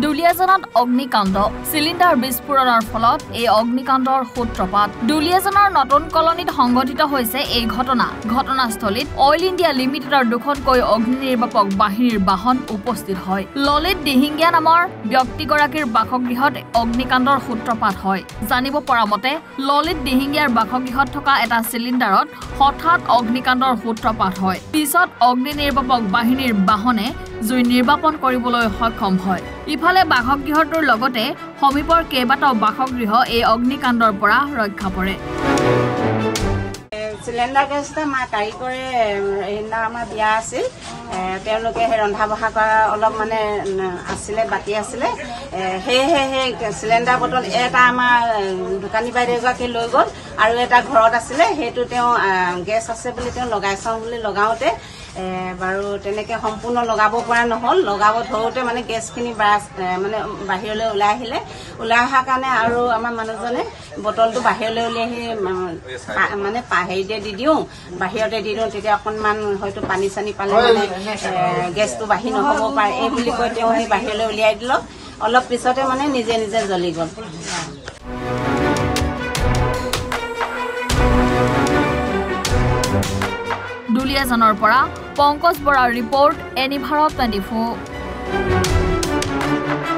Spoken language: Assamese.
দুলিয়াজানত অগ্নিকাণ্ড সিলিন্ডাৰ বিস্ফোৰণৰ ফলত এই অগ্নিকাণ্ডৰ সূত্ৰপাত দুলিয়াজানৰ নতুন কলনীত সংঘটিত হৈছে এই ঘটনাস্থলীত অইল ইণ্ডিয়া লিমিটেডৰ দুখনকৈ অগ্নিনিৰ্বাপক বাহিনীৰ বাহন উপস্থিত হয় ললিত দিহিঙ্গিয়া নামৰ ব্যক্তিগৰাকীৰ বাসগৃহত অগ্নিকাণ্ডৰ সূত্ৰপাত হয় জানিব পৰা মতে ললিত দিহিঙ্গিয়াৰ বাসগৃহত থকা এটা সিলিন্ডাৰত হঠাৎ অগ্নিকাণ্ডৰ সূত্ৰপাত হয় পিছত অগ্নিনিৰ্বাপক বাহিনীৰ বাহনে জুই নিৰ্বাপন কৰিবলৈ সক্ষম হয় ইফালে বাসগৃহটোৰ লগতে সমীপৰ কেইবাটাও বাসগৃহ এই অগ্নিকাণ্ডৰ পৰা ৰক্ষা পৰে সিলিন্ডাৰ গেছটা মা কাৰিকৰে সেইদিনা আমাৰ বিয়া আছিল তেওঁলোকে সেই ৰন্ধা বঢ়া কৰা অলপ মানে আছিলে বাকী আছিলে সেয়েহে সেই সিলিন্ডাৰ বটল এটা আমাৰ দোকানী বাইদেউ এগৰাকী লৈ গ'ল আৰু এটা ঘৰত আছিলে সেইটো তেওঁ গেছ আছে বুলি তেওঁ লগাই চাওঁ বুলি লগাওঁতে বাৰু তেনেকে সম্পূৰ্ণ লগাব পৰা নহল লগাব ধৰোতে মানে গেছখিনি মানে বাহিৰলৈ ওলাই আহিলে ওলাই অহাৰ কাৰণে আৰু আমাৰ মানুহজনে বটলটো বাহিৰলৈ উলিয়াই আহি মানে হেৰিতে দি দিওঁ বাহিৰতে দি দিওঁ তেতিয়া অকণমান হয়তো পানী চানী পালে মানে গেছটো বাঢ়ি নহ'ব পাৰে এই বুলি কৈ তেওঁ সেই বাহিৰলৈ উলিয়াই দিলক অলপ পিছতে মানে নিজে নিজে জ্বলি গ'ল দুলিয়াজানৰ পৰা পংকজ বৰাৰ ৰিপৰ্ট এনি ভাৰত 24